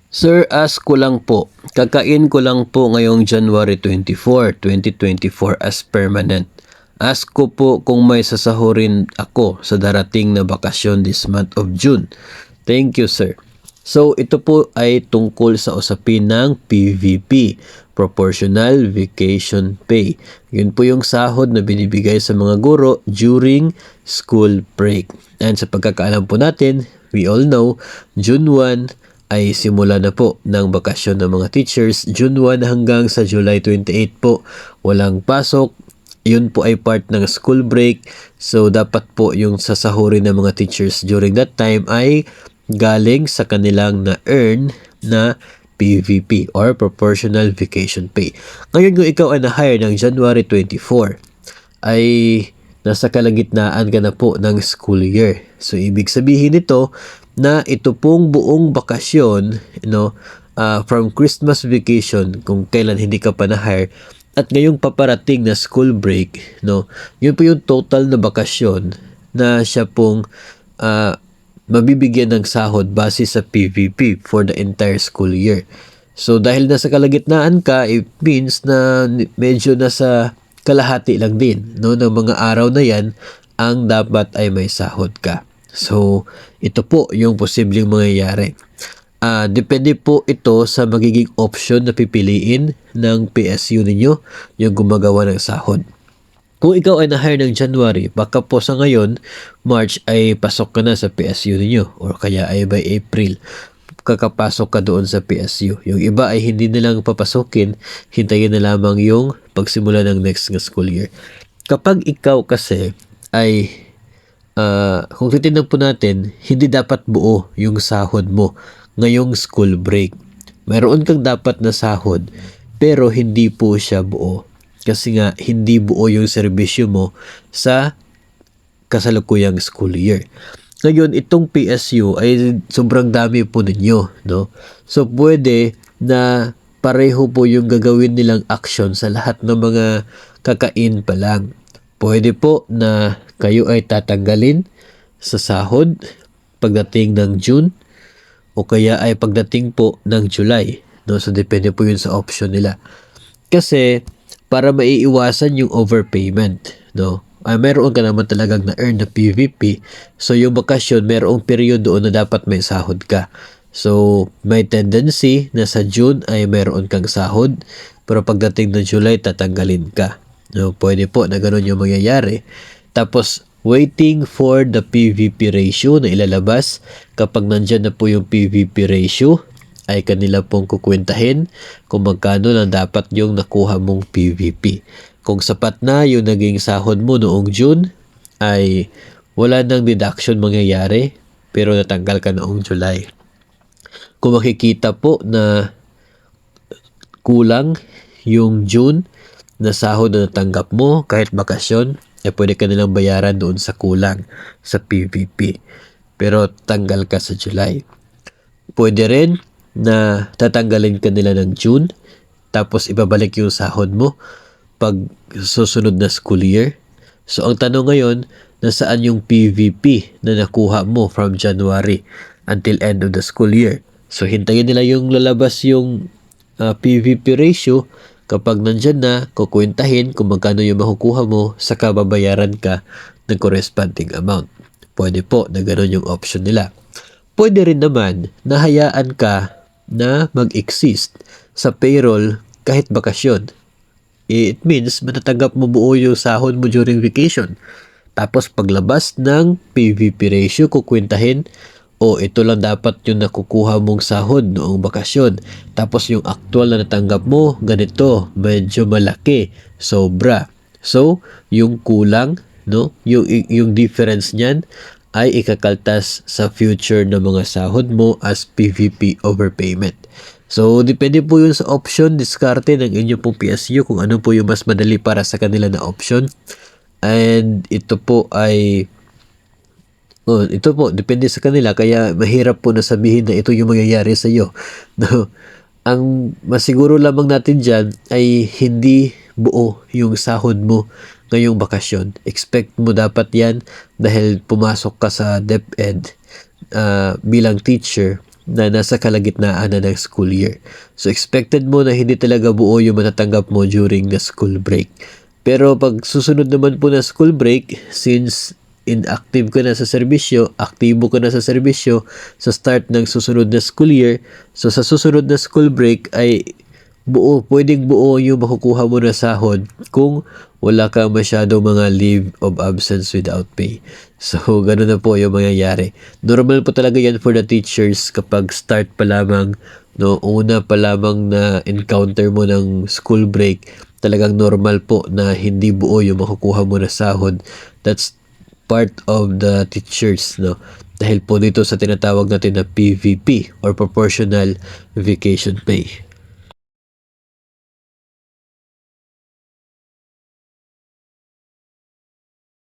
Sir, ask ko lang po. Kakain ko lang po ngayong January 24, 2024 as permanent. Ask ko po kung may sasahurin ako sa darating na bakasyon this month of June. Thank you, sir. So, ito po ay tungkol sa usapin ng PVP, Proportional Vacation Pay. Yun po yung sahod na binibigay sa mga guro during school break. And sa pagkakaalam po natin, we all know, June 1 ay simula na po ng bakasyon ng mga teachers. June 1 hanggang sa July 28 po, walang pasok. Yun po ay part ng school break. So, dapat po yung sasahurin ng mga teachers during that time ay galing sa kanilang na-earn na PVP or Proportional Vacation Pay. Ngayon kung ikaw ay na-hire ng January 24, ay nasa kalagitnaan ka na po ng school year. So, ibig sabihin nito na ito pong buong bakasyon, from Christmas vacation, kung kailan hindi ka pa na-hire, at ngayong paparating na school break, yun po yung total na bakasyon na siya pong mabibigyan ng sahod base sa PVP for the entire school year. So, dahil nasa kalagitnaan ka, it means na medyo nasa kalahati lang din, ng mga araw na yan, ang dapat ay may sahod ka. So, ito po yung posibleng mangyayari. Depende po ito sa magiging option na pipiliin ng PSU ninyo, yung gumagawa ng sahod. Kung ikaw ay na-hire ng January, baka po sa ngayon, March ay pasok ka na sa PSU ninyo or kaya ay by April, kakapasok ka doon sa PSU. Yung iba ay hindi nilang papasukin, hintayin na lamang yung pagsimula ng next school year. Kapag ikaw kasi ay, kung titignan po natin, hindi dapat buo yung sahod mo ngayong school break. Mayroon kang dapat na sahod, pero hindi po siya buo. Kasi nga, hindi buo yung serbisyo mo sa kasalukuyang school year. Ngayon, itong PSU ay sobrang dami po ninyo, no? So, pwede na pareho po yung gagawin nilang action sa lahat ng mga kakain pa lang. Pwede po na kayo ay tatanggalin sa sahod pagdating ng June o kaya ay pagdating po ng July, no? So, depende po yun sa option nila. Kasi, para maiiwasan yung overpayment, no? Meron ka naman talagang na-earn na PVP. So, yung bakasyon, merong period doon na dapat may sahod ka. So, may tendency na sa June ay meron kang sahod, pero pagdating ng July, tatanggalin ka. No? Pwede po na ganun yung mangyayari. Tapos, waiting for the PVP ratio na ilalabas. Kapag nandyan na po yung PVP ratio, ay kanila pong kukwentahin kung magkano lang dapat yung nakuha mong PVP. Kung sapat na yung naging sahod mo noong June, ay wala nang deduction mangyayari, pero natanggal ka noong July. Kung makikita po na kulang yung June na sahod na natanggap mo kahit bakasyon, ay pwede ka nilang bayaran doon sa kulang sa PVP. Pero tanggal ka sa July. Pwede rin na tatanggalin ka nila ng June, tapos ibabalik yung sahod mo pag susunod na school year. So, ang tanong ngayon, nasaan yung PVP na nakuha mo from January until end of the school year? So, hintayin nila yung lalabas yung PVP ratio. Kapag nandyan na, kukwentahin kung magkano yung makukuha mo, saka babayaran ka ng corresponding amount. Pwede po na gano'n yung option nila. Pwede rin naman na hayaan ka na mag-exist sa payroll kahit bakasyon. It means matatanggap mo buo yung sahod mo during vacation. Tapos paglabas ng PVP ratio, kukwentahin, ito lang dapat yung nakukuha mong sahod noong bakasyon. Tapos yung actual na natanggap mo, ganito, medyo malaki, sobra. So, yung kulang, yung difference niyan, ay ikakaltas sa future ng mga sahod mo as PVP overpayment. So, depende po yun sa option, diskarte ng inyong pong PSU kung ano po yung mas madali para sa kanila na option. And ito po depende sa kanila, kaya mahirap po na sabihin na ito yung mangyayari sa iyo. No? Ang masiguro lamang natin dyan ay hindi buo yung sahod mo ngayong bakasyon. Expect mo dapat yan dahil pumasok ka sa DepEd bilang teacher na nasa kalagitnaan na ng school year. So expected mo na hindi talaga buo yung matatanggap mo during the school break. Pero pag susunod naman po na school break, since inactive ka na sa serbisyo, aktibo ka na sa serbisyo sa start ng susunod na school year, so sa susunod na school break ay pwedeng buo yung makukuha mo na sahod kung wala ka masyado mga leave of absence without pay. So, ganun na po yung mangyayari. Normal po talaga yan for the teachers kapag start pa lamang, no, una pa lamang na encounter mo ng school break, talagang normal po na hindi buo yung makukuha mo na sahod. That's part of the teachers, no? Dahil po dito sa tinatawag natin na PVP or Proportional Vacation Pay.